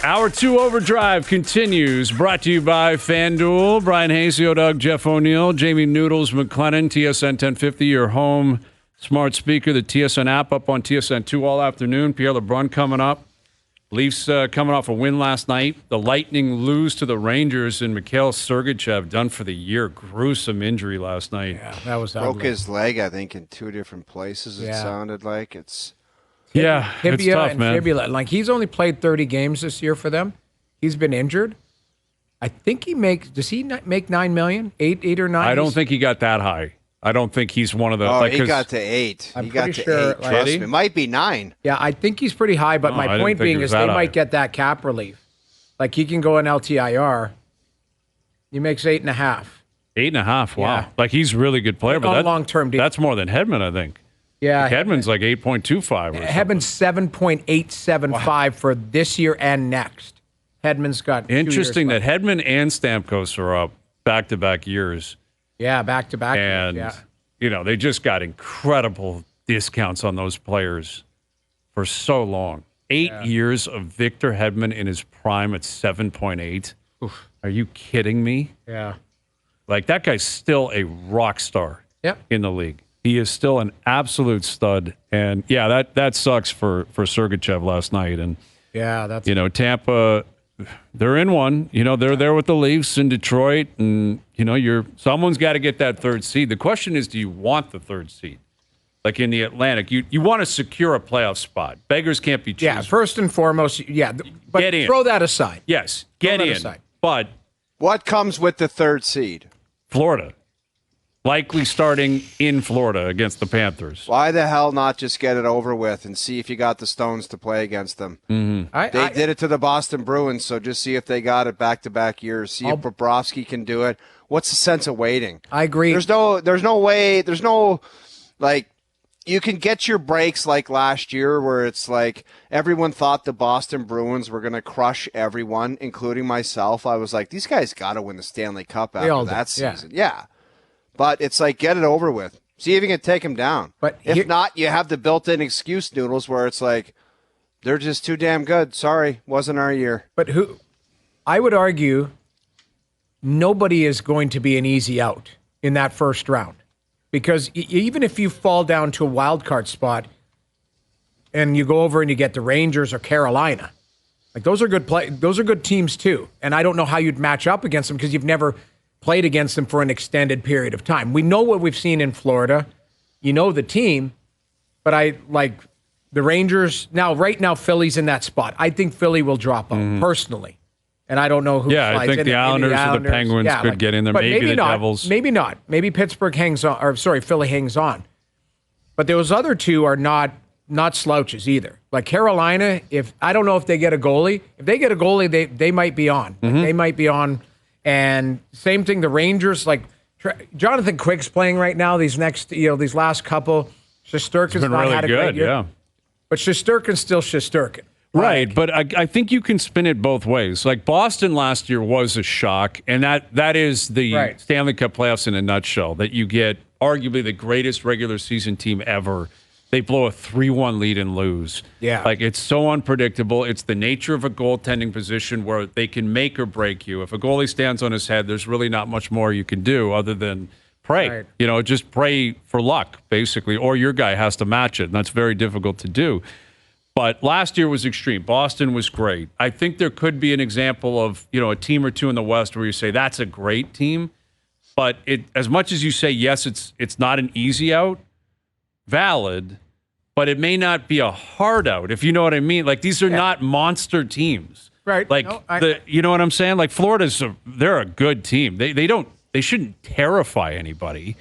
Hour 2 Overdrive continues, brought to you by FanDuel. Bryan Hayes, Doug, Jeff O'Neill, Jamie Noodles McLennan, TSN 1050, your home smart speaker, the TSN app up on TSN 2 all afternoon. Pierre, LeBrun coming up. Leafs coming off a win last night. The Lightning lose to the Rangers, and Mikhail Sergachev done for the year. Gruesome injury last night. Yeah, that was broke ugly. his leg, I think, in 2 different places. It sounded like it's. Yeah, it's tough, and man. fibula. Like, he's only played 30 games this year for them. He's been injured. I think he makes. Does he make $9 million? Eight or nine? I don't think he got that high. I don't think he's one of the. Oh, he got to 8. I'm he got pretty to sure, 8. Trust me. It might be 9. Yeah, I think he's pretty high. But my point being is they might get that cap relief. Like, he can go in LTIR. He makes 8.5. 8.5. Wow. Yeah. Like, he's a really good player, but that's long-term deal. That's more than Hedman, I think. Yeah, Hedman's like 8.25. Hedman's 7.875 for this year and next. Hedman's got 2 Interesting years that Hedman and Stamkos are up back-to-back years. Yeah, back-to-back. And, they just got incredible discounts on those players for so long. 8 years of Victor Hedman in his prime at 7.8. Are you kidding me? Yeah. Like, that guy's still a rock star in the league. He is still an absolute stud. And, that sucks for Sergachev last night. And, that's Tampa, they're in one. They're there with the Leafs in Detroit. And, someone's got to get that 3rd seed. The question is, do you want the 3rd seed? Like in the Atlantic, you want to secure a playoff spot. Beggars can't be choosers. Yeah, first and foremost, but get in. Throw that aside. Yes, get in. Aside. But what comes with the 3rd seed? Florida. Likely starting in Florida against the Panthers. Why the hell not just get it over with and see if you got the stones to play against them? Mm-hmm. They did it to the Boston Bruins, so just see if they got it back-to-back years. See if Bobrovsky can do it. What's the sense of waiting? I agree. There's no way, you can get your breaks like last year where it's like everyone thought the Boston Bruins were going to crush everyone, including myself. I was like, these guys got to win the Stanley Cup after that season. Yeah. But it's like, get it over with. See if you can take them down. But if not, you have the built-in excuse, Noodles, where it's like, they're just too damn good. Sorry, wasn't our year. But I would argue nobody is going to be an easy out in that first round. Because even if you fall down to a wild card spot and you go over and you get the Rangers or Carolina, like those are good teams too. And I don't know how you'd match up against them because you've never played against them for an extended period of time. We know what we've seen in Florida. You know the team, but I like the Rangers. Right now, Philly's in that spot. I think Philly will drop out personally. And I don't know who I slides think in. the Islanders or the Penguins could get in there. Maybe the not, Devils. Maybe not. Maybe Pittsburgh Philly hangs on. But those other two are not slouches either. Like Carolina, I don't know if they get a goalie. If they get a goalie, they might be on. Like they might be on. And same thing, the Rangers, like Jonathan Quick's playing right now. These last couple, Shesterkin's been not really had a good, great year. yeah. But Shesterkin's still Shesterkin. Right, but I think you can spin it both ways. Like Boston last year was a shock, and that is the Stanley Cup playoffs in a nutshell, that you get arguably the greatest regular season team ever. They blow a 3-1 lead and lose. Yeah. Like, it's so unpredictable. It's the nature of a goaltending position where they can make or break you. If a goalie stands on his head, there's really not much more you can do other than pray. Right. Just pray for luck, basically, or your guy has to match it, and that's very difficult to do. But last year was extreme. Boston was great. I think there could be an example of, a team or two in the West where you say that's a great team. But as much as you say, yes, it's not an easy out, valid, but it may not be a hard out, if you know what I mean. Like, these are not monster teams. Right. Like, you know what I'm saying? Like, they're a good team. They shouldn't terrify anybody.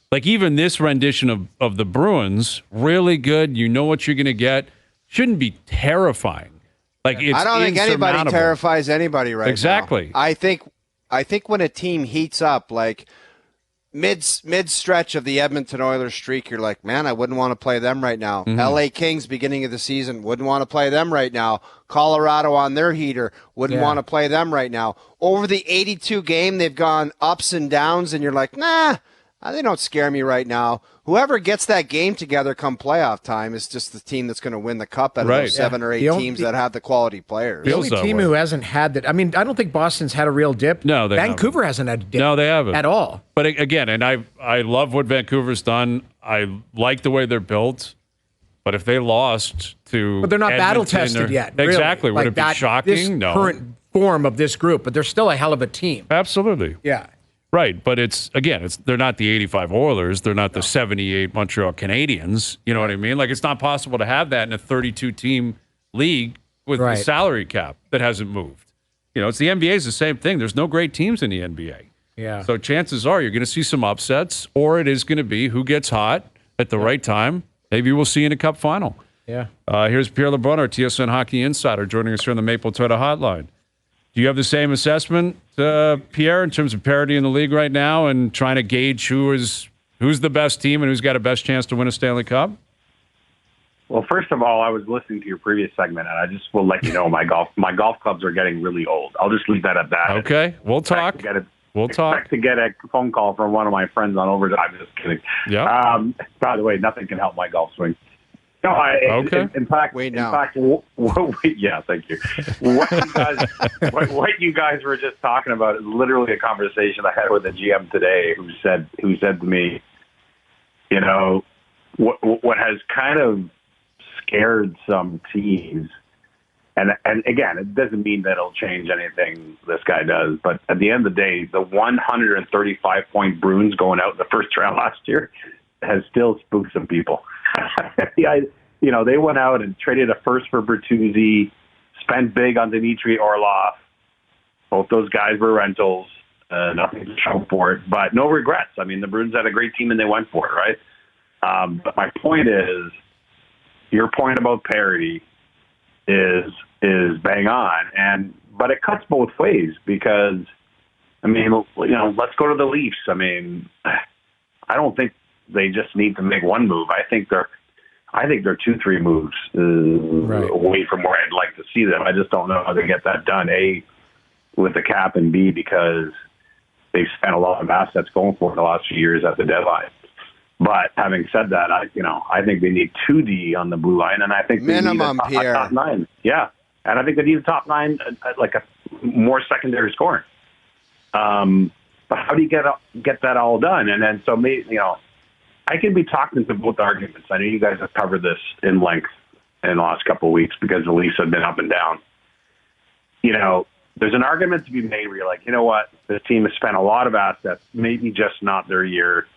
Like, even this rendition of the Bruins, really good. You know what you're going to get. Shouldn't be terrifying. Like, it's I don't think anybody terrifies anybody right now. Exactly. I think when a team heats up, like mid stretch of the Edmonton Oilers streak, you're like, man, I wouldn't want to play them right now. Mm-hmm. LA Kings, beginning of the season, wouldn't want to play them right now. Colorado on their heater, wouldn't want to play them right now. Over the 82 game, they've gone ups and downs, and you're like, nah, They don't scare me right now. Whoever gets that game together come playoff time is just the team that's going to win the cup out of those 7 or 8 teams that have the quality players. The only team who hasn't had that, I mean, I don't think Boston's had a real dip. No, Vancouver hasn't had a dip. No, they haven't. At all. But again, and I love what Vancouver's done. I like the way they're built. But if they lost to But they're not Edmonton battle-tested yet. Really. Exactly. Would it be shocking? This No. current form of this group, but they're still a hell of a team. Absolutely. Yeah. Right, but they're not the 85 Oilers. They're not the 78 Montreal Canadiens. You know what I mean? Like, it's not possible to have that in a 32-team league with a salary cap that hasn't moved. You know, it's the NBA is the same thing. There's no great teams in the NBA. Yeah. So chances are you're going to see some upsets, or it is going to be who gets hot at the right time. Maybe we'll see in a cup final. Yeah. Here's Pierre LeBrun, our TSN Hockey Insider, joining us here on the Maple Toyota Hotline. Do you have the same assessment, Pierre, in terms of parity in the league right now and trying to gauge who's the best team and who's got a best chance to win a Stanley Cup? Well, first of all, I was listening to your previous segment, and I just will let you know my golf clubs are getting really old. I'll just leave that at that. Okay, we'll talk. Expect to get a phone call from one of my friends on OverDrive. Just kidding. Yeah. By the way, nothing can help my golf swing. No, okay. In fact, yeah, thank you. What you guys were just talking about is literally a conversation I had with a GM today, who said to me, you know, what has kind of scared some teams, and again, it doesn't mean that it'll change anything this guy does, but at the end of the day, the 135-point Bruins going out in the first round last year has still spooked some people. You know, they went out and traded a first for Bertuzzi, spent big on Dmitry Orlov. Both those guys were rentals. Nothing to show for it, but no regrets. I mean, the Bruins had a great team and they went for it, right? But my point is, your point about parity is bang on, but it cuts both ways because, I mean, you know, let's go to the Leafs. I mean, I don't think they just need to make one move. I think they're 2-3 moves away from where I'd like to see them. I just don't know how they get that done. A, with the cap, and B, because they've spent a lot of assets going for it the last few years at the deadline. But having said that, I think they need 2D on the blue line, and I think minimum, they need a top 9. Yeah, and I think they need a top 9, like a more secondary scoring. But how do you get that all done? And then so maybe, you know, I can be talking to both arguments. I know you guys have covered this in length in the last couple of weeks because the Leafs have been up and down. You know, there's an argument to be made where you're like, you know what, this team has spent a lot of assets, maybe just not their year.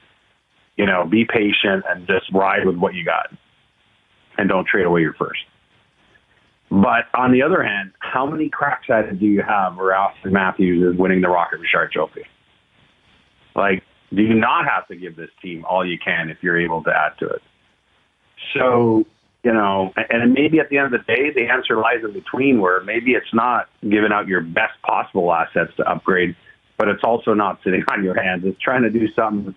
You know, be patient and just ride with what you got and don't trade away your first. But on the other hand, how many cracks at it do you have where Austin Matthews is winning the Rocket Richard Trophy? Like, do you not have to give this team all you can if you're able to add to it? So, you know, and maybe at the end of the day, the answer lies in between, where maybe it's not giving out your best possible assets to upgrade, but it's also not sitting on your hands. It's trying to do something,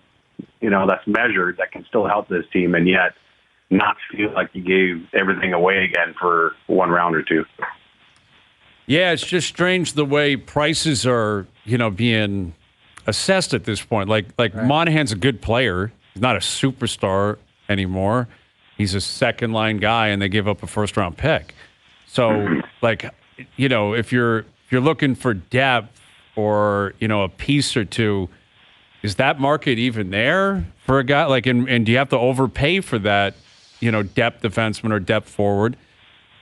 you know, that's measured, that can still help this team, and yet not feel like you gave everything away again for one round or two. Yeah, it's just strange the way prices are, you know, being assessed at this point. Like right. Monahan's a good player. He's not a superstar anymore. He's a second-line guy, and they give up a first-round pick. So, like, you know, if you're looking for depth or, you know, a piece or two, is that market even there for a guy? Like, and do you have to overpay for that, you know, depth defenseman or depth forward?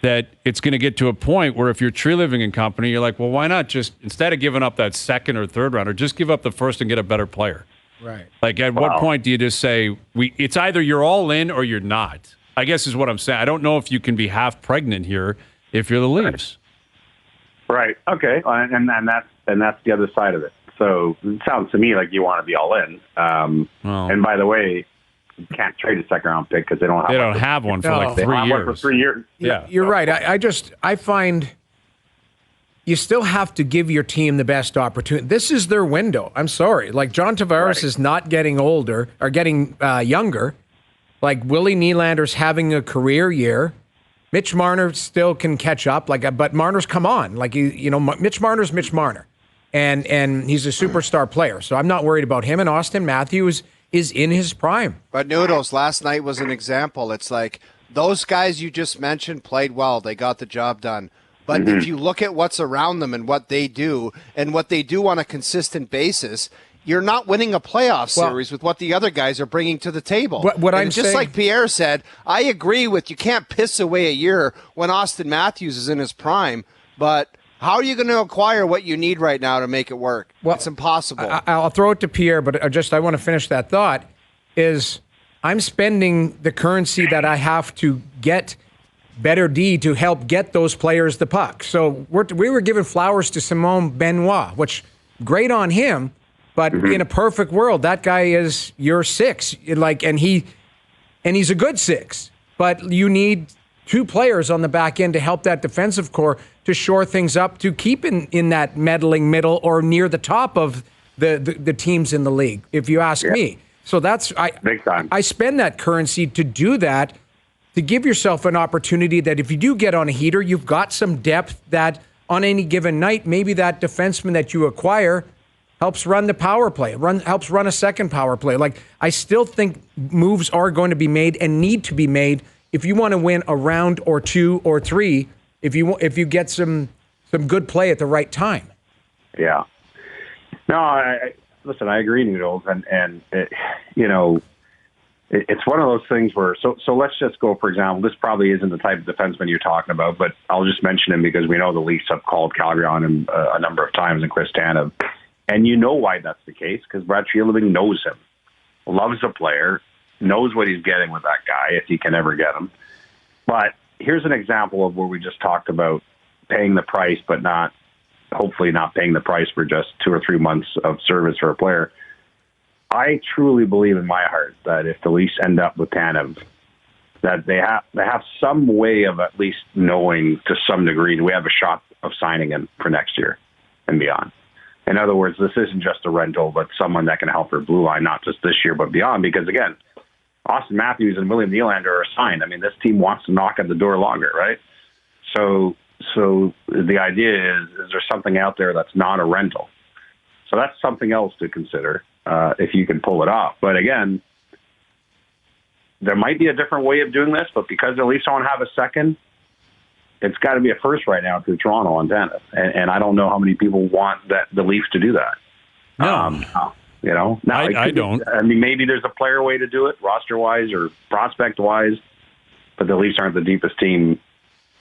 That it's going to get to a point where if you're Tree Living and Company, you're like, well, why not just, instead of giving up that second or third rounder, just give up the first and get a better player? Right. Like, at what point do you just say, it's either you're all in or you're not? I guess is what I'm saying. I don't know if you can be half pregnant here if you're the Leafs. Right. Okay. And that's the other side of it. So it sounds to me like you want to be all in. And by the way, you can't trade a second-round pick because they don't have one for like 3 years. One for 3 years. Yeah, you're right. I find you still have to give your team the best opportunity. This is their window. I'm sorry. Like, John Tavares is not getting older or getting younger. Like, Willie Nylander's having a career year. Mitch Marner still can catch up. But Marner's come on. Like, Mitch Marner's Mitch Marner, and he's a superstar player. So I'm not worried about him. And Austin Matthews is in his prime. But Noodles, last night was an example. It's like those guys you just mentioned played well. They got the job done. But if you look at what's around them and what they do on a consistent basis, you're not winning a playoff series with what the other guys are bringing to the table. What I'm just saying, like Pierre said, I agree with you can't piss away a year when Austin Matthews is in his prime, but how are you going to acquire what you need right now to make it work? Well, it's impossible. I'll throw it to Pierre, but I want to finish that thought, is I'm spending the currency that I have to get better D to help get those players the puck. So we were giving flowers to Simone Benoit, which great on him, but in a perfect world, that guy is your 6, and he's a good 6. But you need 2 players on the back end to help that defensive core to shore things up, to keep in that meddling middle or near the top of the teams in the league, if you ask me. So that's big time. I spend that currency to do that, to give yourself an opportunity that if you do get on a heater, you've got some depth that on any given night, maybe that defenseman that you acquire helps run the power play, helps run a second power play. Like, I still think moves are going to be made and need to be made if you want to win a round or 2 or 3, if you get some good play at the right time. Yeah. No, listen, I agree, Noodles, and it's one of those things where, so let's just go, for example, this probably isn't the type of defenseman you're talking about, but I'll just mention him because we know the Leafs have called Calgary on him a number of times, and Chris Tanev. And you know why that's the case, because Brad Treliving knows him, loves the player, knows what he's getting with that guy if he can ever get him. But here's an example of where we just talked about paying the price, but hopefully not paying the price for just 2 or 3 months of service for a player. I truly believe in my heart that if the Leafs end up with Tanev, that they have some way of at least knowing to some degree that we have a shot of signing him for next year and beyond. In other words, this isn't just a rental, but someone that can help their blue line, not just this year, but beyond. Because, again, Austin Matthews and William Nylander are signed. I mean, this team wants to knock at the door longer, right? So the idea is there something out there that's not a rental? So that's something else to consider if you can pull it off. But, again, there might be a different way of doing this, but because the Leafs don't have a second, it's got to be a first right now through Toronto on Tanev. And I don't know how many people want the Leafs to do that. No. I don't. I mean, maybe there's a player way to do it, roster-wise or prospect-wise, but the Leafs aren't the deepest team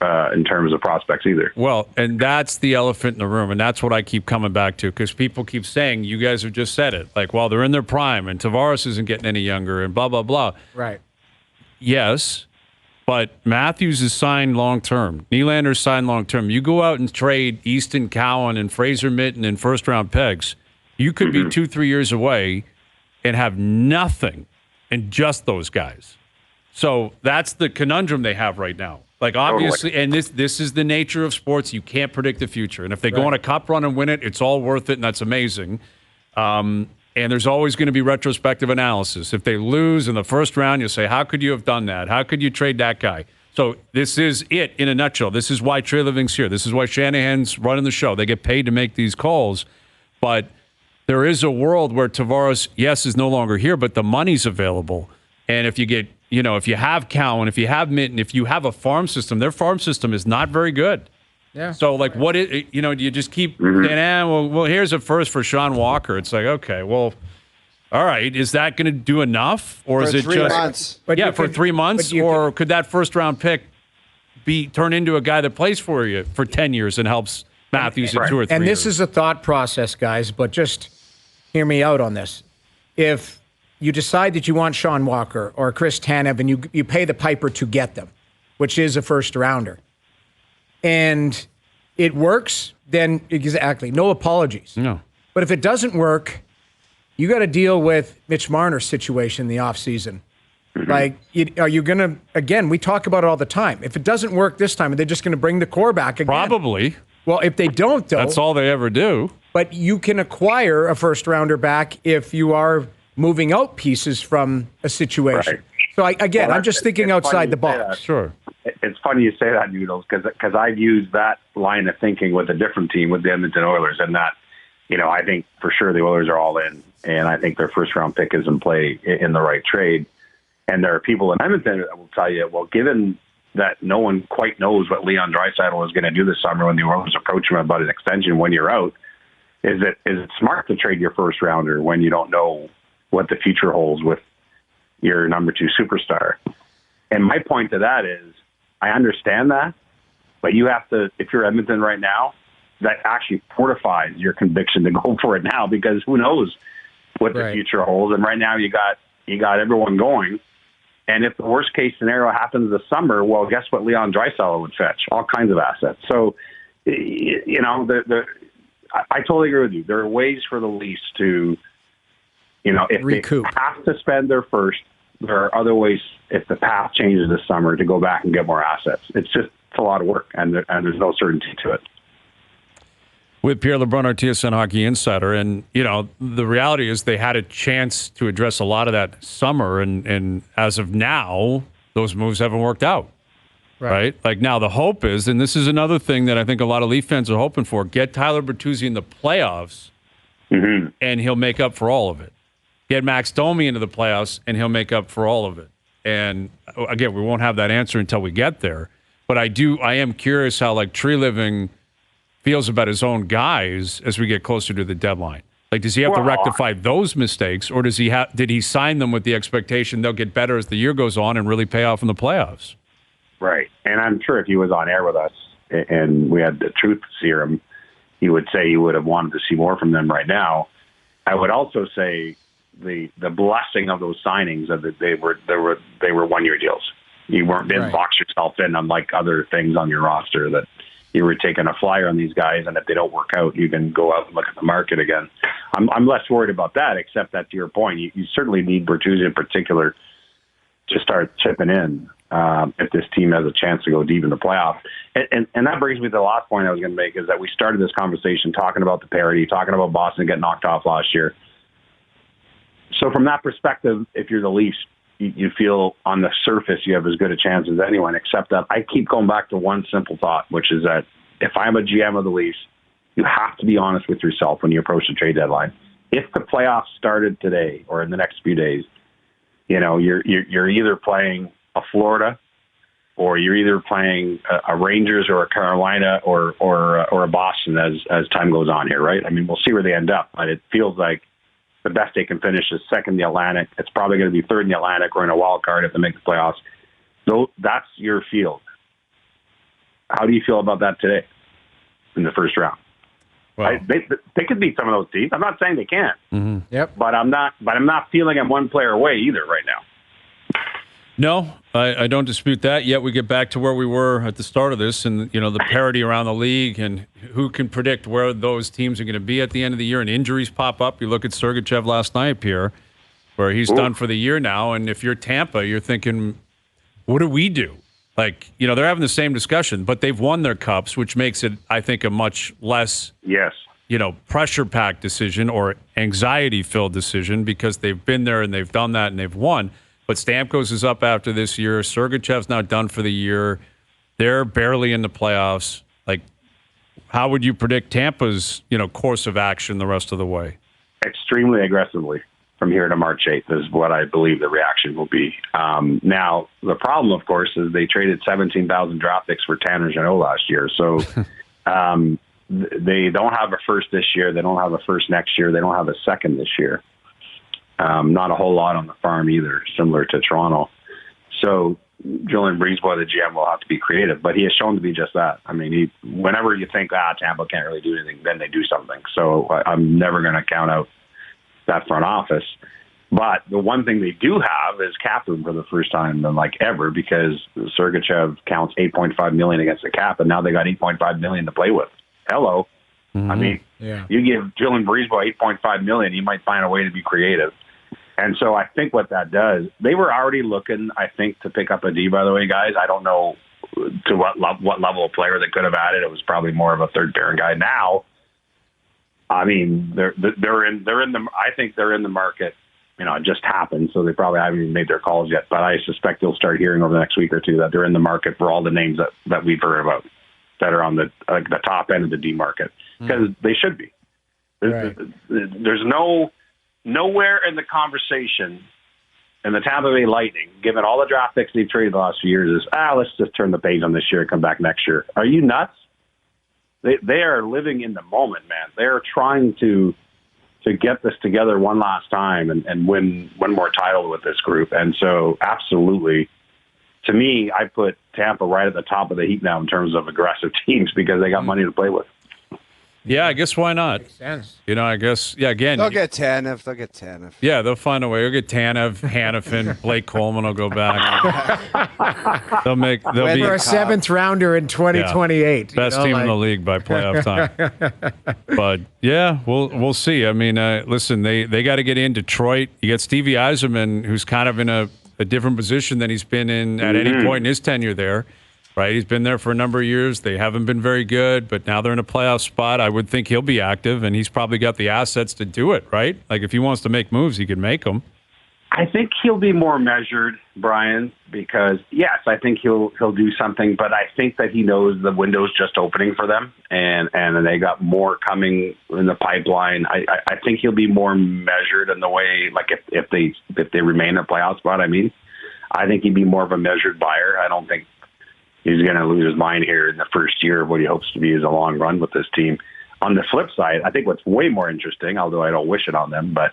in terms of prospects either. Well, and that's the elephant in the room, and that's what I keep coming back to, because people keep saying, you guys have just said it, like, well, they're in their prime, and Tavares isn't getting any younger, and blah, blah, blah. Right. Yes, but Matthews is signed long-term. Nylander's signed long-term. You go out and trade Easton Cowan and Fraser Mitten and first-round picks, you could be 2-3 years away and have nothing in just those guys. So that's the conundrum they have right now. Like, obviously, and this is the nature of sports. You can't predict the future. And if they go on a cup run and win it, it's all worth it, and that's amazing. And there's always going to be retrospective analysis. If they lose in the first round, you'll say, how could you have done that? How could you trade that guy? So this is it in a nutshell. This is why Treliving's here. This is why Shanahan's running the show. They get paid to make these calls. But there is a world where Tavares, yes, is no longer here, but the money's available. And if you get, if you have Cowan, if you have Minton, if you have a farm system, their farm system is not very good. Yeah. So, like, do you just keep saying, well, here's a first for Sean Walker. It's like, okay, well, all right. Is that going to do enough? Or is it 3 just months? for 3 months? Or could that first-round pick turn into a guy that plays for you for 10 years and helps Matthews in 2 or 3 years? And this is a thought process, guys, but just hear me out on this. If you decide that you want Sean Walker or Chris Tanev and you pay the piper to get them, which is a first-rounder, and it works, then exactly, no apologies. No. But if it doesn't work, you got to deal with Mitch Marner's situation in the offseason. Like, are you going to, again, we talk about it all the time. If it doesn't work this time, are they just going to bring the core back again? Probably. Well, if they don't, though. That's all they ever do. But you can acquire a first-rounder back if you are moving out pieces from a situation. Right. So, I'm just thinking outside the box. Sure. It's funny you say that, Noodles, because I've used that line of thinking with a different team, with the Edmonton Oilers, and that, I think for sure the Oilers are all in, and I think their first-round pick is in play in the right trade. And there are people in Edmonton that will tell you, well, given that no one quite knows what Leon Draisaitl is going to do this summer when the Oilers approach him about an extension 1 year out, is it smart to trade your first-rounder when you don't know what the future holds with your number 2 superstar? And my point to that is, I understand that, but you have to, if you're Edmonton right now, that actually fortifies your conviction to go for it now, because who knows what the future holds. And right now you got everyone going. And if the worst case scenario happens this summer, well, guess what Leon Draisaitl would fetch? All kinds of assets. So, I totally agree with you. There are ways for the Leafs to, if recoup. They have to spend their first, there are other ways, if the path changes this summer, to go back and get more assets. It's a lot of work, and there's no certainty to it. With Pierre, LeBrun, our TSN Hockey Insider, and the reality is they had a chance to address a lot of that summer, and as of now, those moves haven't worked out. Right? Like now, the hope is, and this is another thing that I think a lot of Leaf fans are hoping for: get Tyler Bertuzzi in the playoffs, and he'll make up for all of it. Get Max Domi into the playoffs, and he'll make up for all of it. And again, we won't have that answer until we get there. But I am curious how like Tree Living feels about his own guys as we get closer to the deadline. Like, does he have to rectify those mistakes, or did he sign them with the expectation they'll get better as the year goes on and really pay off in the playoffs? Right. And I'm sure if he was on air with us and we had the truth serum, he would say he would have wanted to see more from them right now. I would also say the blessing of those signings of that they were 1 year deals. You didn't box yourself in, unlike other things on your roster, that you were taking a flyer on these guys, and if they don't work out, you can go out and look at the market again. I'm less worried about that, except that to your point, you certainly need Bertuzzi in particular to start chipping in if this team has a chance to go deep in the playoffs. And that brings me to the last point I was going to make, is that we started this conversation talking about the parity, talking about Boston getting knocked off last year. So from that perspective, if you're the Leafs, you feel on the surface you have as good a chance as anyone, except that I keep going back to one simple thought, which is that if I'm a GM of the Leafs, you have to be honest with yourself when you approach the trade deadline. If the playoffs started today or in the next few days, you're either playing a Florida, or you're either playing a Rangers or a Carolina or a Boston as time goes on here, right? I mean, we'll see where they end up, but it feels like the best they can finish is second in the Atlantic. It's probably going to be third in the Atlantic or in a wild card if they make the playoffs. So that's your field. How do you feel about that today in the first round? Well, they could beat some of those teams. I'm not saying they can't. Mm-hmm. Yep. But I'm not feeling I'm one player away either right now. No, I don't dispute that. Yet we get back to where we were at the start of this, and the parity around the league, and who can predict where those teams are going to be at the end of the year, and injuries pop up. You look at Sergachev last night, Pierre, where he's done for the year now, and if you're Tampa, you're thinking, what do we do? Like, they're having the same discussion, but they've won their cups, which makes it, I think, a much less pressure-packed decision or anxiety-filled decision, because they've been there and they've done that and they've won. But Stamkos is up after this year. Sergachev's now done for the year. They're barely in the playoffs. Like, how would you predict Tampa's, course of action the rest of the way? Extremely aggressively from here to March 8th is what I believe the reaction will be. Now, the problem, of course, is they traded 17,000 draft picks for Tanner Jeannot last year. So they don't have a first this year. They don't have a first next year. They don't have a second this year. Not a whole lot on the farm either, similar to Toronto. So Julian Breezeboy, the GM, will have to be creative, but he has shown to be just that. I mean, whenever you think, Tampa can't really do anything, then they do something. So I'm never going to count out that front office. But the one thing they do have is cap room for the first time in ever, because Sergachev counts $8.5 million against the cap, and now they got $8.5 million to play with. Hello. Mm-hmm. I mean, you give Julian Breezeboy $8.5 million, you might find a way to be creative. And so I think what that does, they were already looking, I think, to pick up a D, by the way, guys. I don't know to what level of player they could have added. It was probably more of a third pairing guy. Now, I mean, they're in the market. It just happened, so they probably haven't even made their calls yet. But I suspect you'll start hearing over the next week or two that they're in the market for all the names that we've heard about that are on the top end of the D market, because they should be. There's nowhere in the conversation in the Tampa Bay Lightning, given all the draft picks they've traded the last few years, is let's just turn the page on this year and come back next year. Are you nuts? They are living in the moment, man. They're trying to get this together one last time and win one more title with this group. And so, absolutely, to me, I put Tampa right at the top of the heap now in terms of aggressive teams because they got money to play with. Yeah, I guess why not? Makes sense. I guess, again. They'll get Tanev. Yeah, they'll find a way. They'll get Tanev, Hannafin, Blake Coleman will go back. they'll be for a 7th rounder in 2028. Best team in the league by playoff time. But yeah, we'll see. I mean, listen, they got to get in Detroit. You got Stevie Yzerman, who's kind of in a different position than he's been in at any point in his tenure there. Right, he's been there for a number of years. They haven't been very good, but now they're in a playoff spot. I would think he'll be active, and he's probably got the assets to do it, right? Like, if he wants to make moves, he can make them. I think he'll be more measured, Brian, because, yes, I think he'll do something, but I think that he knows the window's just opening for them, and they got more coming in the pipeline. I think he'll be more measured in the way, like, if they remain in a playoff spot, I think he'd be more of a measured buyer. I don't think he's going to lose his mind here in the first year of what he hopes to be is a long run with this team. On the flip side, I think what's way more interesting, although I don't wish it on them, but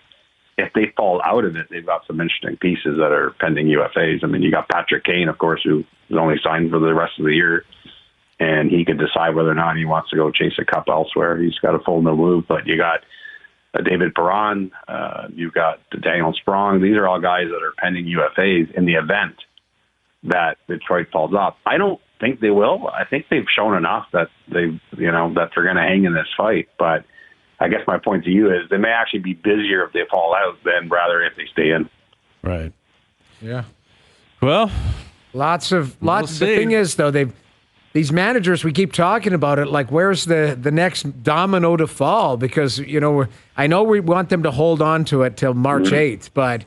if they fall out of it, they've got some interesting pieces that are pending UFAs. I mean, you got Patrick Kane, of course, who is only signed for the rest of the year, and he could decide whether or not he wants to go chase a cup elsewhere. He's got a full no move, but you got David Perron, you've got Daniel Sprong. These are all guys that are pending UFAs in the event that Detroit falls off. I don't think they will. I think they've shown enough that that they're going to hang in this fight. But I guess my point to you is they may actually be busier if they fall out than rather if they stay in. Right. Yeah. Well, lots. The thing is, though, these managers, we keep talking about it. Like, where's the next domino to fall? Because I know we want them to hold on to it till March 8th, but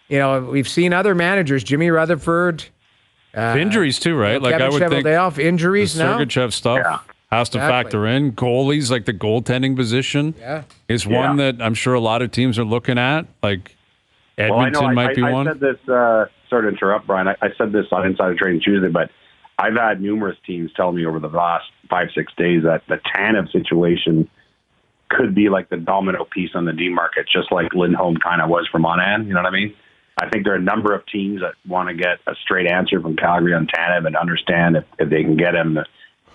we've seen other managers, Jimmy Rutherford. Injuries too, right? Like, I would think day off. Injuries the now. Sergachev stuff has to factor in. Goalies, like the goaltending position, is one that I'm sure a lot of teams are looking at. Like Edmonton might be one. I said this. Sorry to interrupt, Brian. I said this on Insider Trading Tuesday, but I've had numerous teams tell me over the last 5-6 days that the Tanev situation could be like the domino piece on the D market, just like Lindholm kind of was for Monahan. You know what I mean? I think there are a number of teams that want to get a straight answer from Calgary on Tanev and understand if they can get him.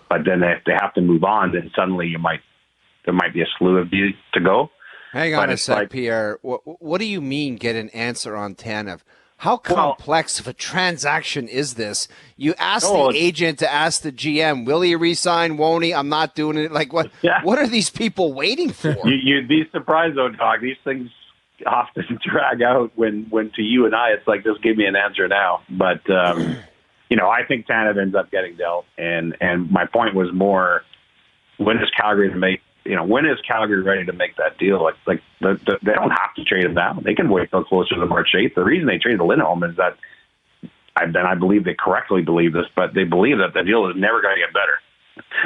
But then if they have to move on, then suddenly there might be a slew of these to go. Hang on a sec, Pierre. What do you mean get an answer on Tanev? How complex of a transaction is this? You ask the agent to ask the GM, will he resign, won't he? I'm not doing it. Like, what are these people waiting for? You'd be surprised, though, Doc. These things often drag out when to you and I, it's like, just give me an answer now. But, I think Tanev ends up getting dealt. And my point was more, when is Calgary ready to make that deal? Like they don't have to trade him now. They can wait till closer to March 8th. The reason they traded Lindholm is that, I believe they correctly believe this, but they believe that the deal is never going to get better.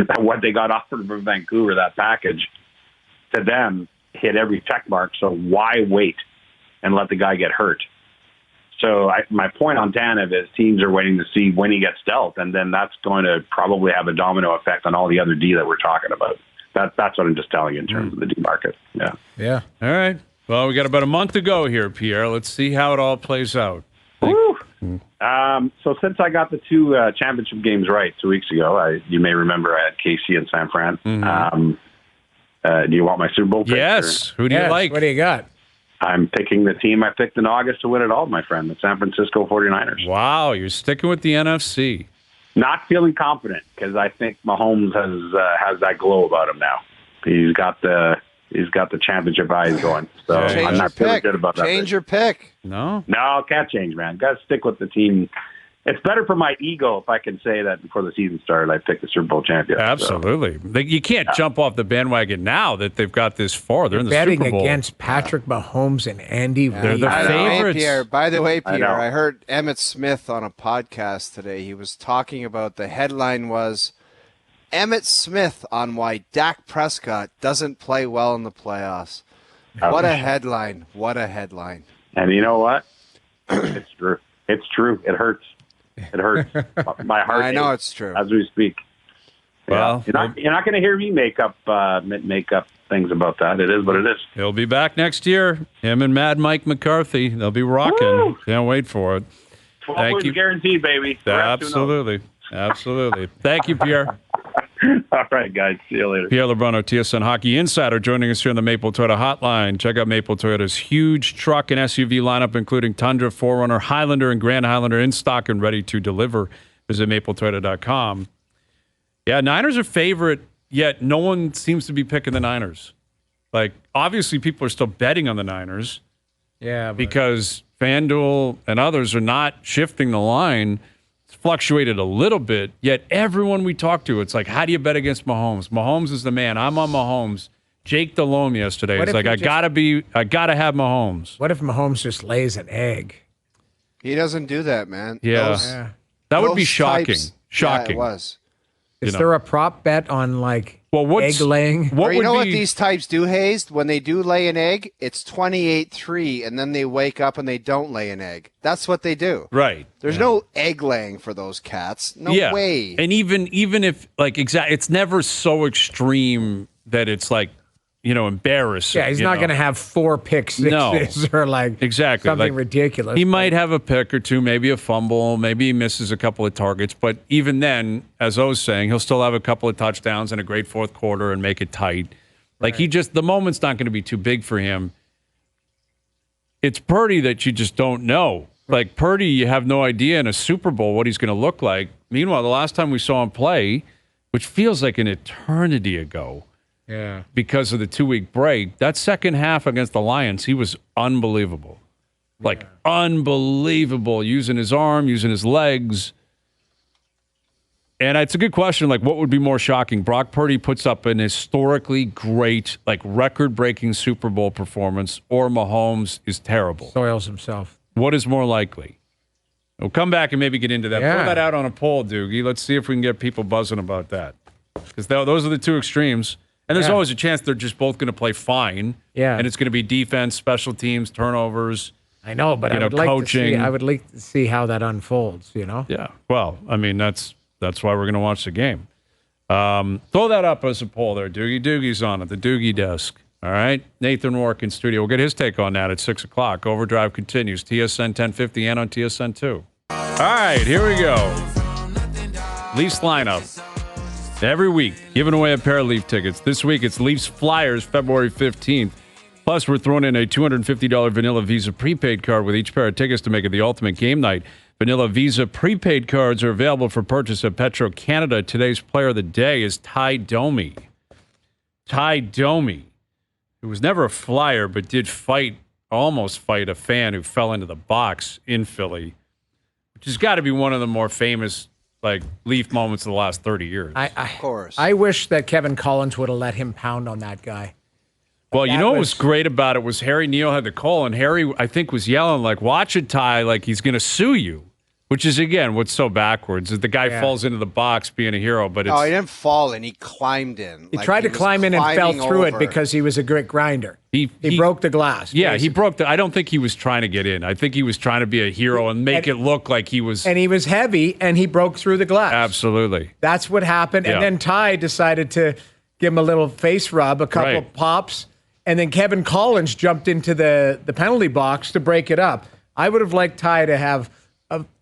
That what they got offered from Vancouver, that package, to them, hit every check mark, so why wait and let the guy get hurt? So my point on Tanev is teams are waiting to see when he gets dealt, and then that's going to probably have a domino effect on all the other D that we're talking about. That's what I'm just telling you in terms of the D market. Yeah. All right. Well, we got about a month to go here, Pierre. Let's see how it all plays out. So since I got the two championship games right 2 weeks ago, you may remember I had KC and San Fran. Mm-hmm. Do you want my Super Bowl pick? Yes. Who do you like? What do you got? I'm picking the team I picked in August to win it all, my friend, the San Francisco 49ers. Wow, you're sticking with the NFC. Not feeling confident because I think Mahomes has that glow about him now. He's got the championship eyes going. So I'm not feeling good about that. Change your pick. No, can't change, man. Got to stick with the team. It's better for my ego if I can say that before the season started, I picked the Super Bowl champion. Absolutely. So. You can't jump off the bandwagon now that they've got this far. They're in the betting Super Bowl. Against Patrick Mahomes and Andy Reid. They're the favorites. Pierre, by the way, Pierre, I heard Emmett Smith on a podcast today. He was talking about the headline was Emmitt Smith on why Dak Prescott doesn't play well in the playoffs. What a headline. What a headline. And you know what? It's true. It's true. It hurts. It hurts. My heart. I know it's true. As we speak. Well, you're not going to hear me make up things about that. It is what it is. He'll be back next year. Him and Mad Mike McCarthy. They'll be rocking. Woo! Can't wait for it. 12 Thank wins you. guaranteed, baby. Absolutely. Absolutely. Thank you, Pierre. All right, guys. See you later. Pierre LeBrun, our TSN Hockey Insider, joining us here on the Maple Toyota Hotline. Check out Maple Toyota's huge truck and SUV lineup, including Tundra, 4Runner, Highlander, and Grand Highlander in stock and ready to deliver. Visit mapletoyota.com. Yeah, Niners are favorite, yet no one seems to be picking the Niners. Like, obviously, people are still betting on the Niners. Yeah. Because FanDuel and others are not shifting the line. It's fluctuated a little bit, yet everyone we talk to, it's like, how do you bet against Mahomes? Mahomes is the man. I'm on Mahomes. Jake Delhomme yesterday. It's like, I gotta have Mahomes. What if Mahomes just lays an egg? He doesn't do that, man. Yeah. That would be shocking. Types, Shocking. Yeah, it was. Is there a prop bet on egg laying? Or you know what these types do, Hayes? When they do lay an egg, it's 28-3, and then they wake up and they don't lay an egg. That's what they do. Right. There's no egg laying for those cats. No way. And even if it's never so extreme that it's embarrassing. Yeah, he's not going to have 4 pick sixes or exactly something ridiculous. He might have a pick or two, maybe a fumble, maybe he misses a couple of targets, but even then, as I was saying, he'll still have a couple of touchdowns and a great fourth quarter and make it tight. The moment's not going to be too big for him. It's Purdy that you just don't know. Like Purdy, you have no idea in a Super Bowl what he's going to look like. Meanwhile, the last time we saw him play, which feels like an eternity ago, yeah, because of the 2-week break, that second half against the Lions, he was unbelievable. Unbelievable, using his arm, using his legs. And it's a good question, what would be more shocking? Brock Purdy puts up an historically great, record-breaking Super Bowl performance, or Mahomes is terrible? Soils himself. What is more likely? We'll come back and maybe get into that. Yeah. Throw that out on a poll, Doogie. Let's see if we can get people buzzing about that. Because those are the two extremes. And there's always a chance they're just both going to play fine. Yeah. And it's going to be defense, special teams, turnovers. I know, but I would coaching. I would like to see how that unfolds, Yeah. Well, I mean, that's why we're going to watch the game. Throw that up as a poll there, Doogie. Doogie's on it, the Doogie desk. All right. Nathan Rourke in studio. We'll get his take on that at 6 o'clock. Overdrive continues. TSN 1050 and on TSN 2. All right, here we go. Leafs lineup. Every week, giving away a pair of Leaf tickets. This week, it's Leafs Flyers, February 15th. Plus, we're throwing in a $250 Vanilla Visa prepaid card with each pair of tickets to make it the ultimate game night. Vanilla Visa prepaid cards are available for purchase at Petro-Canada. Today's player of the day is Ty Domi. Ty Domi, who was never a Flyer, but did almost fight a fan who fell into the box in Philly, which has got to be one of the more famous Leaf moments of the last 30 years. Of course. I wish that Kevin Collins would have let him pound on that guy. Well, what was great about it was Harry Neal had the call, and Harry, I think, was yelling, watch it, Ty, he's going to sue you. Which is, again, what's so backwards is the guy falls into the box being a hero, but it's... Oh, he didn't fall in. He climbed in. He tried to climb in and fell through it because he was a great grinder. He broke the glass. Yeah, basically. he broke I don't think he was trying to get in. I think he was trying to be a hero and make it look like he was... And he was heavy, and he broke through the glass. Absolutely. That's what happened. And then Ty decided to give him a little face rub, a couple of pops, and then Kevin Collins jumped into the penalty box to break it up. I would have liked Ty to have...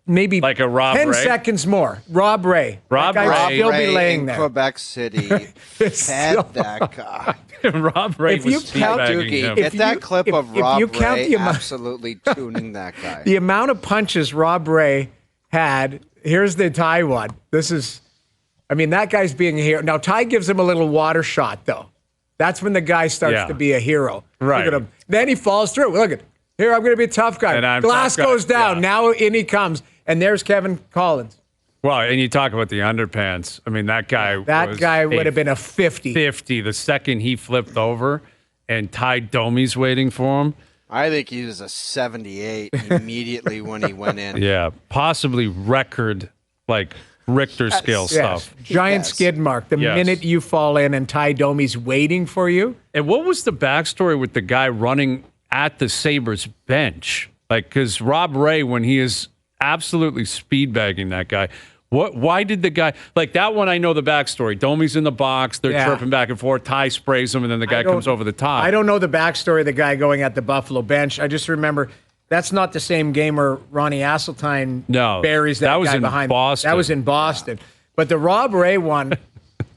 maybe like a Rob 10 Ray? seconds more. Rob Ray. Rob Ray. Still be laying in there. Quebec City. Fed that guy. Rob Ray If you was count- teabagging him. Get that clip of Rob you count Ray the amount- absolutely tuning that guy. The amount of punches Rob Ray had, here's the Ty one. That guy's being a hero. Now, Ty gives him a little water shot, though. That's when the guy starts to be a hero. Right. Look at him. Then he falls through. Look at here, I'm going to be a tough guy. And I'm Glass tough guy. goes down. Yeah. Now in he comes. And there's Kevin Collins. Well, and you talk about the underpants. That guy would have been a 50. 50 the second he flipped over and Ty Domi's waiting for him. I think he was a 78 immediately when he went in. Yeah, possibly record Richter scale stuff. Giant skid mark. The minute you fall in and Ty Domi's waiting for you. And what was the backstory with the guy running at the Sabres bench? Like, because Rob Ray, when he is absolutely speed bagging that guy, why did the guy, like that one, I know the backstory. Domi's in the box, they're chirping back and forth, Ty sprays him, and then the guy comes over the top. I don't know the backstory of the guy going at the Buffalo bench. I just remember that's not the same game where Ronnie Asseltine buries that guy behind. Boston. That was in Boston. But the Rob Ray one,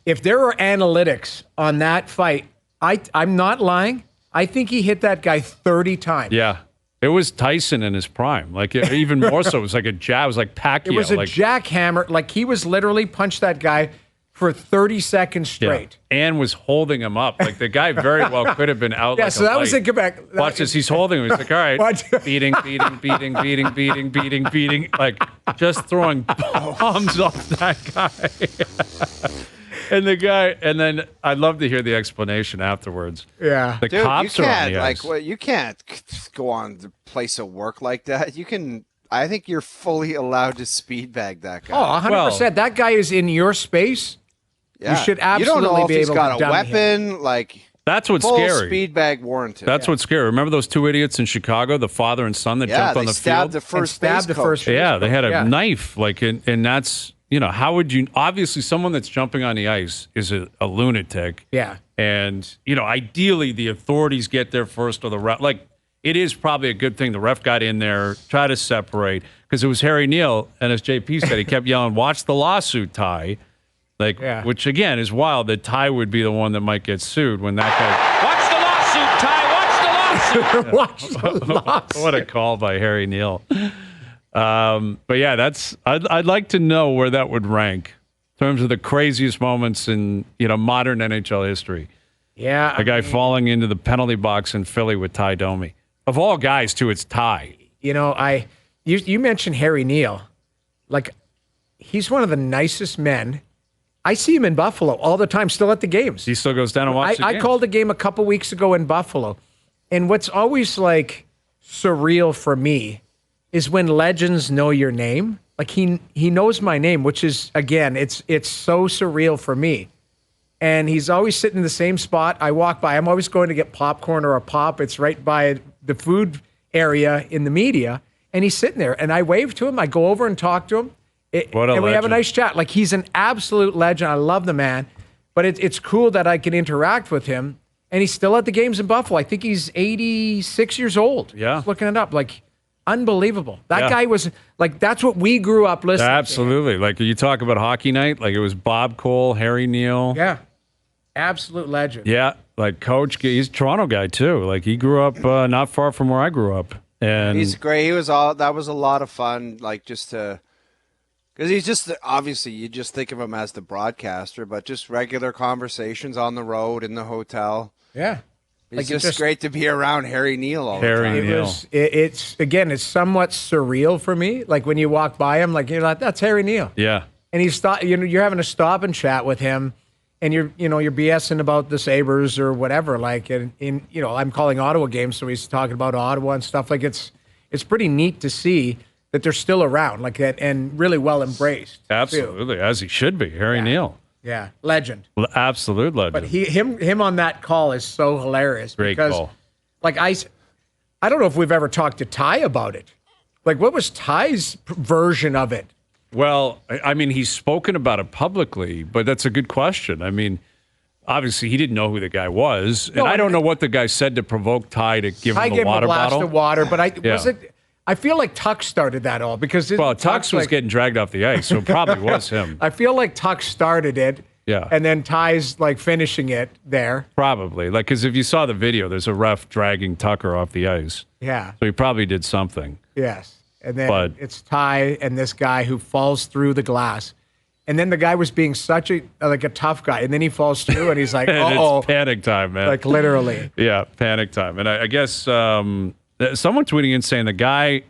if there were analytics on that fight, I'm not lying. I think he hit that guy 30 times. Yeah. It was Tyson in his prime. Like, even more so. It was like a jab. It was like Pacquiao. It was a jackhammer. Like, he was literally punched that guy for 30 seconds straight. Yeah. And was holding him up. Like, the guy very well could have been out. Yeah, so that was in Quebec. Watch this. He's holding him. He's like, all right. beating. Like, just throwing bombs off that guy. And the guy, and then I'd love to hear the explanation afterwards. Yeah. The cops are on the ice. You can't go on the place of work like that. I think you're fully allowed to speed bag that guy. Oh, 100%. That guy is in your space. Yeah. You should absolutely be able to. You don't know if he's got a weapon, him. like that's what's full scary. Speed bag warranted. That's what's scary. Remember those two idiots in Chicago, the father and son that jumped on the field? The first base coach. Yeah, they had a knife, like, and that's. You know, how would you, obviously someone that's jumping on the ice is a lunatic. Yeah. And, you know, ideally the authorities get there first or the ref. Like, it is probably a good thing the ref got in there, try to separate, because it was Harry Neal, and as JP said, he kept yelling, watch the lawsuit, Ty. Like, which again is wild that Ty would be the one that might get sued when that guy. Watch the lawsuit, Ty, watch the lawsuit. Watch the lawsuit. What a call by Harry Neal. But yeah, I'd like to know where that would rank in terms of the craziest moments in, you know, modern NHL history. Yeah. A guy falling into the penalty box in Philly with Ty Domi. Of all guys, too, it's Ty. You know, you mentioned Harry Neal. Like, he's one of the nicest men. I see him in Buffalo all the time, still at the games. He still goes down and watches the games. I called a game a couple weeks ago in Buffalo. And what's always, like, surreal for me is when legends know your name. Like, he knows my name, which is, again, it's so surreal for me. And he's always sitting in the same spot. I walk by. I'm always going to get popcorn or a pop. It's right by the food area in the media. And he's sitting there. And I wave to him. I go over and talk to him. And we have a nice chat. Like, he's an absolute legend. I love the man. But it's cool that I can interact with him. And he's still at the games in Buffalo. I think he's 86 years old. Yeah. Just looking it up. Like, unbelievable. That guy was, like, that's what we grew up listening Absolutely. to. Like, you talk about hockey night, like it was Bob Cole, Harry Neal. Yeah. Absolute legend. Yeah. Like, Coach, he's a Toronto guy, too. Like, he grew up not far from where I grew up. And he's great. That was a lot of fun, like, just to, because he's just, obviously, you just think of him as the broadcaster, but just regular conversations on the road, in the hotel. Yeah. It's just great to be around Harry Neal all the time. It's somewhat surreal for me. Like, when you walk by him, like, you're like, that's Harry Neal. Yeah. And you're having a stop and chat with him, and you're BSing about the Sabres or whatever. Like, I'm calling Ottawa games, so he's talking about Ottawa and stuff. Like, it's pretty neat to see that they're still around, like that, and really well embraced. Absolutely, too. As he should be, Harry Neal. Yeah, legend. Well, absolute legend. But him on that call is so hilarious. Great because, call. Like, I don't know if we've ever talked to Ty about it. Like, what was Ty's version of it? Well, I mean, he's spoken about it publicly, but that's a good question. I mean, obviously, he didn't know who the guy was, and I don't know what the guy said to provoke Ty to give him the water bottle. Ty gave him a blast of water, but I feel like Tuck started that all because Tux was getting dragged off the ice, so it probably was him. I feel like Tuck started it, and then Ty's like finishing it there. Probably, like, because if you saw the video, there's a ref dragging Tucker off the ice. Yeah, so he probably did something. Yes, and then it's Ty and this guy who falls through the glass, and then the guy was being such a tough guy, and then he falls through, and he's like, "Oh, it's panic time, man!" Like, literally, yeah, panic time. And I guess. Someone tweeting in saying the guy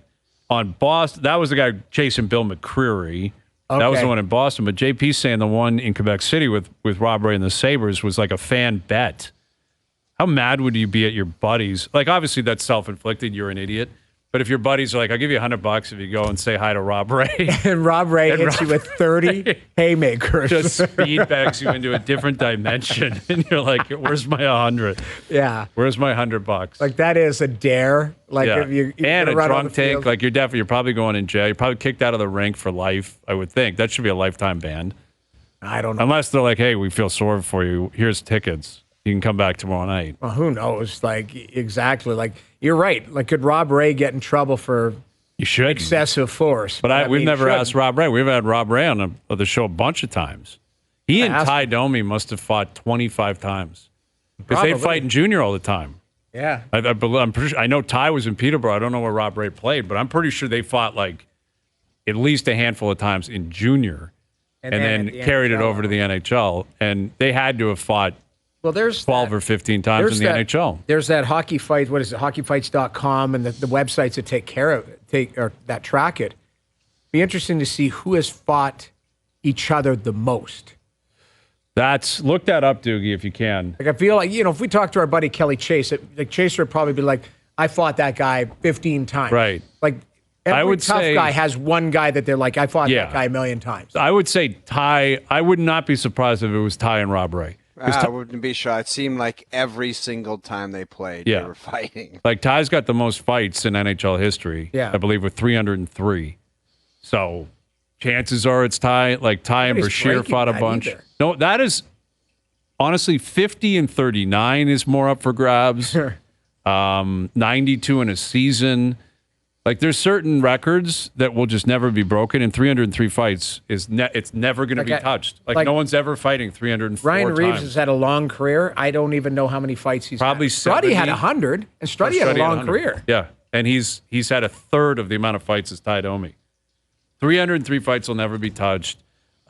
on Boston, that was the guy chasing Bill McCreary. Okay. That was the one in Boston. But JP's saying the one in Quebec City with Rob Ray and the Sabres was like a fan bet. How mad would you be at your buddies? Like, obviously, that's self-inflicted. You're an idiot. But if your buddies are like, I'll give you $100 if you go and say hi to Rob Ray. And Rob Ray hits you with 30 haymakers. Just speed bags you into a different dimension. And you're like, where's my 100? Yeah. Where's my $100? Like, that is a dare. Like, yeah. if you and a drunk tank. field. Like, you're probably going in jail. You're probably kicked out of the rink for life, I would think. That should be a lifetime ban. I don't know. Unless they're like, hey, we feel sorry for you. Here's tickets. You can come back tomorrow night. Well, who knows? Like, exactly. Like, you're right. Like, could Rob Ray get in trouble for excessive force? But we've never asked Rob Ray. We've had Rob Ray on the show a bunch of times. He and Ty Domi must have fought 25 times. Because they fight in junior all the time. Yeah. I'm pretty sure, I know Ty was in Peterborough. I don't know where Rob Ray played, but I'm pretty sure they fought like at least a handful of times in junior and then carried it over to the NHL. And they had to have fought 12 or 15 times in the NHL. There's that hockey fight. What is it? Hockeyfights.com and the websites that that track it. Be interesting to see who has fought each other the most. Look that up, Doogie, if you can. Like, I feel like, if we talk to our buddy Kelly Chase, like Chaser would probably be like, I fought that guy 15 times. Right. Like, every tough guy has one guy that they're like, I fought that guy a million times. I would say Ty. I would not be surprised if it was Ty and Rob Ray. I wouldn't be sure. It seemed like every single time they played, they were fighting. Like, Ty's got the most fights in NHL history, I believe, with 303. So chances are it's Ty. Like, Ty and Bashir fought a bunch. Either. No, that is, honestly, 50 and 39 is more up for grabs. 92 in a season. Like, there's certain records that will just never be broken, and 303 fights it's never going to be touched. Like, no one's ever fighting 304 Ryan Reeves times. has had a long career. I don't even know how many fights he's probably had. 70. Struddy had 100, and Struddy had a long career. Yeah, and he's had a third of the amount of fights as Ty Domi. 303 fights will never be touched.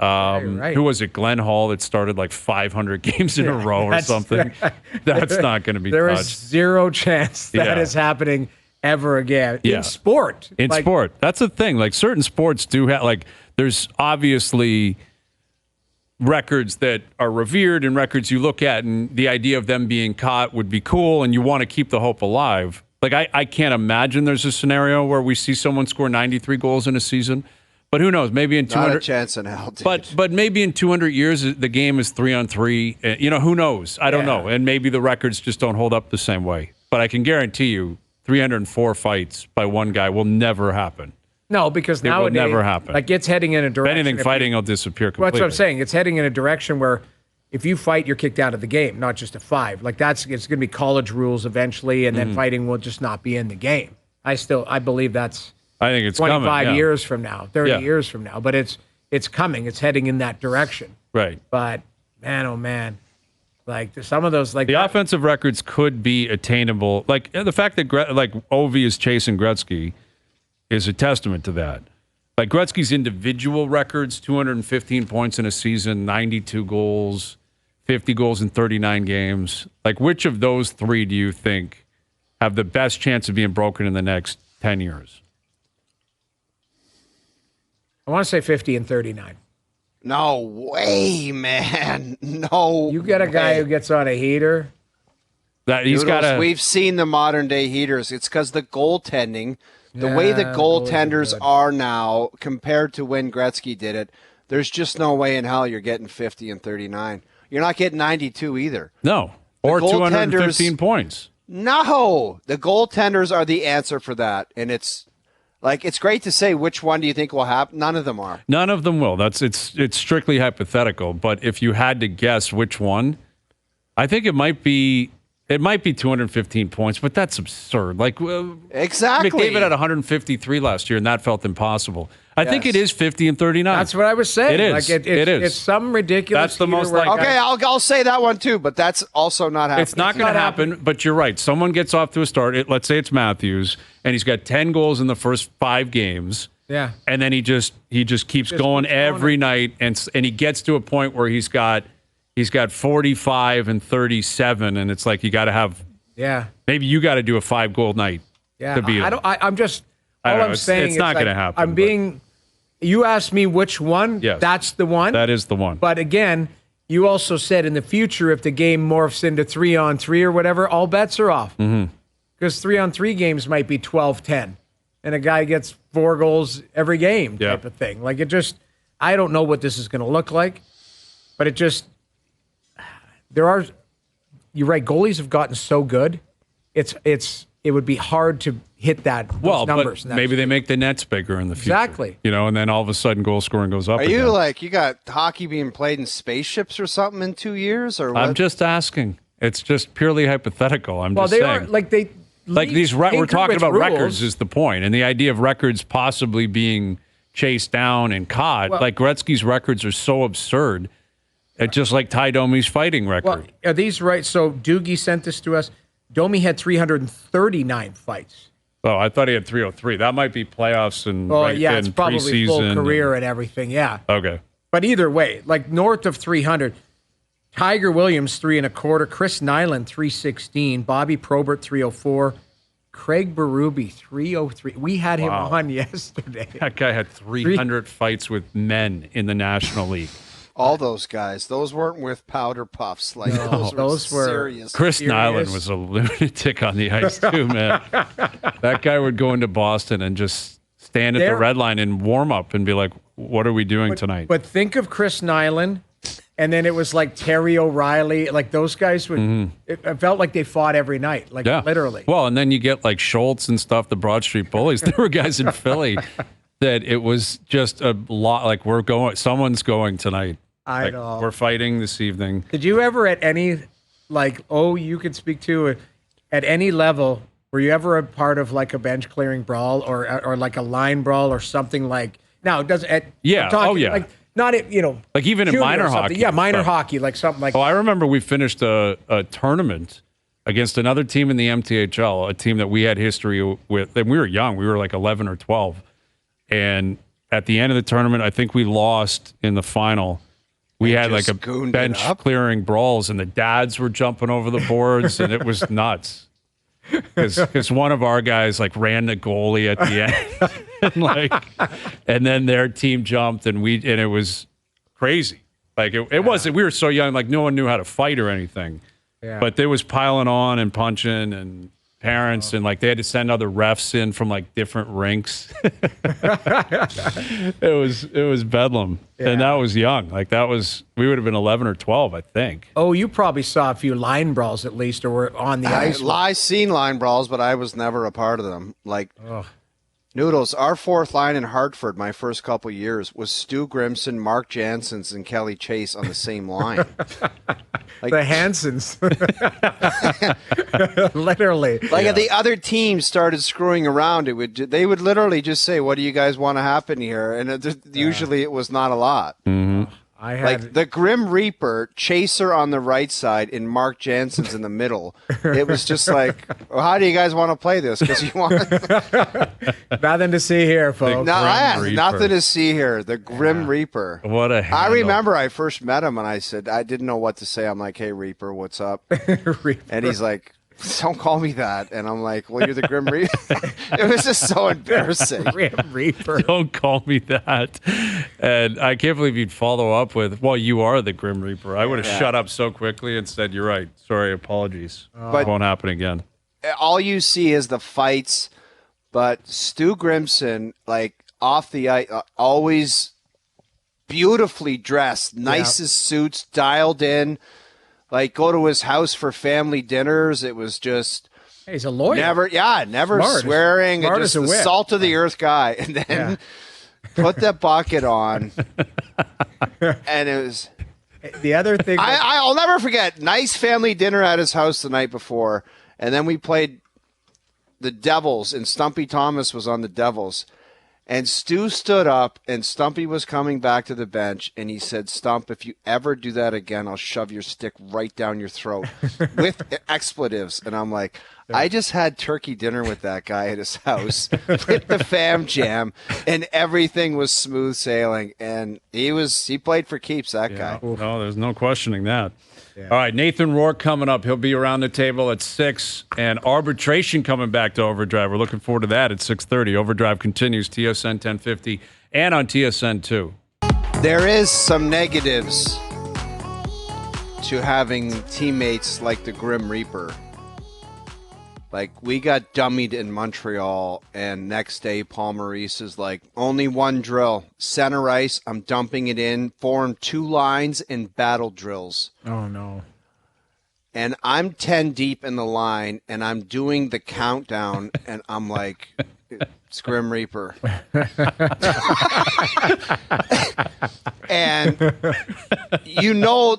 Right. Who was it? Glenn Hall that started like 500 games in a row or something. That's not going to be touched. There is zero chance that is happening ever again in sport. In sport. That's the thing. Like, certain sports do have, like, there's obviously records that are revered and records you look at, and the idea of them being caught would be cool, and you want to keep the hope alive. Like, I can't imagine there's a scenario where we see someone score 93 goals in a season. But who knows? Maybe in 200. Not a chance in hell, dude. But maybe in 200 years, the game is 3-on-3. Who knows? I don't know. And maybe the records just don't hold up the same way. But I can guarantee you, 304 fights by one guy will never happen. No, because nowadays, it will never happen. Like, it's heading in a direction. If anything, fighting will disappear completely. Well, that's what I'm saying. It's heading in a direction where if you fight, you're kicked out of the game, not just a 5. Like, it's going to be college rules eventually, and then fighting will just not be in the game. I believe that's. I think it's 25 years from now, 30 years from now, but it's coming. It's heading in that direction. Right. But man, oh man, like some of those, like the offensive records could be attainable. Like the fact that Ovi is chasing Gretzky is a testament to that. Like Gretzky's individual records: 215 points in a season, 92 goals, 50 goals in 39 games. Like, which of those three do you think have the best chance of being broken in the next 10 years? I want to say 50 and 39. No way, man. No. You get a guy who gets on a heater. We've seen the modern day heaters. It's because the goaltending, the way the goaltenders are now compared to when Gretzky did it, there's just no way in hell you're getting 50 and 39. You're not getting 92 either. No. Or 215 points. No. The goaltenders are the answer for that. And it's great to say which one do you think will happen. None of them are. None of them will. It's strictly hypothetical. But if you had to guess which one, I think it might be 215 points. But that's absurd. Like exactly. McDavid had 153 last year, and that felt impossible. I think it is 50 and 39. That's what I was saying. It is. Like it is. It's some ridiculous. That's the most likely. Okay, I'll say that one too. But that's also not happening. It's not going to happen. But you're right. Someone gets off to a start. Let's say it's Matthews, and he's got 10 goals in the first 5 games. Yeah. And then he just keeps going every night, and he gets to a point where he's got 45 and 37, and it's like you got to have. Yeah. Maybe you got to do a 5-goal night. Yeah. To beat him. I'm saying it's not going to happen. You asked me which one. Yes. That's the one. That is the one. But again, you also said in the future, if the game morphs into 3-on-3 or whatever, all bets are off. Mm-hmm. Because 3-on-3 games might be 12-10. and a guy gets 4 goals every game type of thing. Like, I don't know what this is going to look like, but you're right. Goalies have gotten so good. It would be hard to hit those numbers. But maybe they make the nets bigger in the future. Exactly. And then all of a sudden goal scoring goes up. Are you like, you got hockey being played in spaceships or something in 2 years? Or what? I'm just asking. It's just purely hypothetical. I'm just saying. Well, they are, like these, we're talking about records is the point. And the idea of records possibly being chased down and caught. Like Gretzky's records are so absurd. It's just like Ty Domi's fighting record. Well, are these right? So Doogie sent this to us. Domi had 339 fights. Oh, I thought he had 303. That might be playoffs and it's probably preseason full career and everything. Yeah. Okay. But either way, like north of 300, Tiger Williams 3.25, Chris Nyland 316, Bobby Probert 304, Craig Berube 303. We had him on yesterday. That guy had 300 fights with men in the National League. All those guys. Those weren't with powder puffs. Like those were serious. Chris Nyland was a lunatic on the ice too, man. That guy would go into Boston and just stand at the red line and warm up and be like, "What are we doing tonight?" But think of Chris Nyland, and then it was like Terry O'Reilly. Like those guys would. It felt like they fought every night, like literally. Well, and then you get like Schultz and stuff, the Broad Street Bullies. There were guys in Philly that it was just a lot. Like someone's going tonight. I know. We're fighting this evening. Did you ever at any, you could speak to at any level, were you ever a part of like a bench clearing brawl or like a line brawl or something like, now it doesn't, like not, like even in minor hockey. Yeah, minor hockey, like something like that. Oh, I remember we finished a tournament against another team in the MTHL, a team that we had history with, and we were young. We were like 11 or 12. And at the end of the tournament, I think we lost in the final. We had like a bench clearing brawls, and the dads were jumping over the boards, and it was nuts. Because one of our guys like ran the goalie at the end, and then their team jumped, and it was crazy. Like it wasn't. We were so young, like no one knew how to fight or anything. Yeah. But there was piling on and punching and parents and like they had to send other refs in from like different rinks. It was bedlam. Yeah. And that was young. Like we would have been 11 or 12, I think. Oh, you probably saw a few line brawls at least, or were on the ice. I seen line brawls, but I was never a part of them. Like Noodles, our fourth line in Hartford, my first couple years, was Stu Grimson, Mark Janssens, and Kelly Chase on the same line. Like, the Hansons. Literally. Like if the other team started screwing around, they would literally just say, "What do you guys want to happen here?" And usually it was not a lot. Mm-hmm. Like the Grim Reaper, Chaser on the right side, and Mark Janssens in the middle. It was just like, well, how do you guys want to play this? Because you want nothing to see here, folks. No, I had nothing to see here. The Grim Reaper. What a handle. I remember I first met him and I said, I didn't know what to say. I'm like, "Hey, Reaper, what's up?" Reaper. And he's like, "Don't call me that." And I'm like, "Well, you're the Grim Reaper." It was just so embarrassing. Grim Reaper. Don't call me that. And I can't believe you'd follow up with, "Well, you are the Grim Reaper." I would have shut up so quickly and said, "You're right. Sorry, apologies. It won't happen again." All you see is the fights, but Stu Grimson, like off the ice, always beautifully dressed, nicest suits, dialed in. Like, go to his house for family dinners. It was just... Hey, he's a lawyer. Never smart. Swearing. Smart just the salt of the earth guy. And then put the bucket on. And it was... The other thing... I'll never forget. Nice family dinner at his house the night before. And then we played the Devils, and Stumpy Thomas was on the Devils. And Stu stood up, and Stumpy was coming back to the bench, and he said, "Stump, if you ever do that again, I'll shove your stick right down your throat with expletives." And I'm like, I just had turkey dinner with that guy at his house, hit the fam jam, and everything was smooth sailing. And he played for keeps, that guy. No, there's no questioning that. Yeah. All right, Nathan Rourke coming up. He'll be around the table at 6, and arbitration coming back to OverDrive. We're looking forward to that at 6:30. OverDrive continues, TSN 1050 and on TSN 2. There is some negatives to having teammates like the Grim Reaper. Like, we got dummied in Montreal, and next day, Paul Maurice is like, only one drill. Center ice, I'm dumping it in. Form 2 lines in battle drills. Oh, no. And I'm 10 deep in the line, and I'm doing the countdown, and I'm like, it's Grim Reaper. And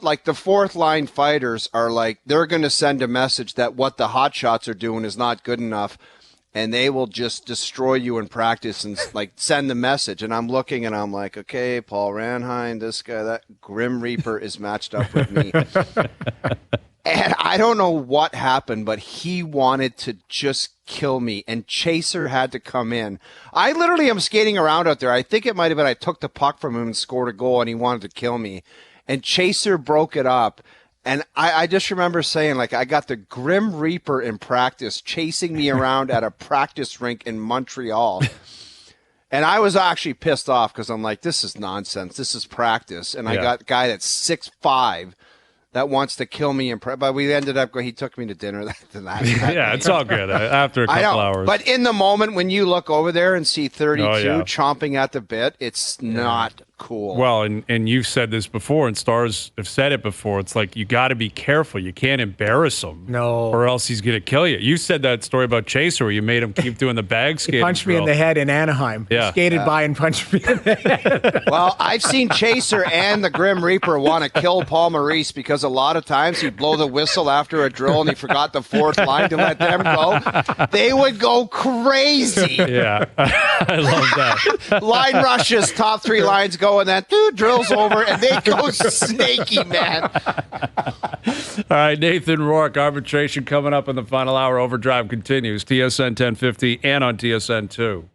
like the fourth line fighters are like, they're going to send a message that what the hot shots are doing is not good enough, and they will just destroy you in practice and like send the message. And I'm looking and I'm like, okay, Paul Ranheim, this guy, that Grim Reaper is matched up with me. And I don't know what happened, but he wanted to just kill me, and Chaser had to come in. I literally am skating around out there. I think it might have been I took the puck from him and scored a goal, and he wanted to kill me. And Chaser broke it up. And I just remember saying, like, I got the Grim Reaper in practice chasing me around at a practice rink in Montreal. And I was actually pissed off because I'm like, this is nonsense. This is practice. And I got a guy that's 6'5", that wants to kill me. But we ended up going, he took me to dinner that night. Yeah, it's all good after a couple hours. But in the moment when you look over there and see 32 chomping at the bit, it's not cool. Well, and you've said this before, and Stars have said it before. It's like, you got to be careful. You can't embarrass him. No. Or else he's going to kill you. You said that story about Chaser where you made him keep doing the bag skating. He punched me in the head in Anaheim. Yeah. He skated by and punched me in the head. Well, I've seen Chaser and the Grim Reaper want to kill Paul Maurice because a lot of times he'd blow the whistle after a drill and he forgot the fourth line to let them go. They would go crazy. Yeah. I love that. Line rushes, top 3 lines go, and then drills over, and they go snaky, man. All right, Nathan Rourke, arbitration coming up in the final hour. Overdrive continues. TSN 1050 and on TSN 2.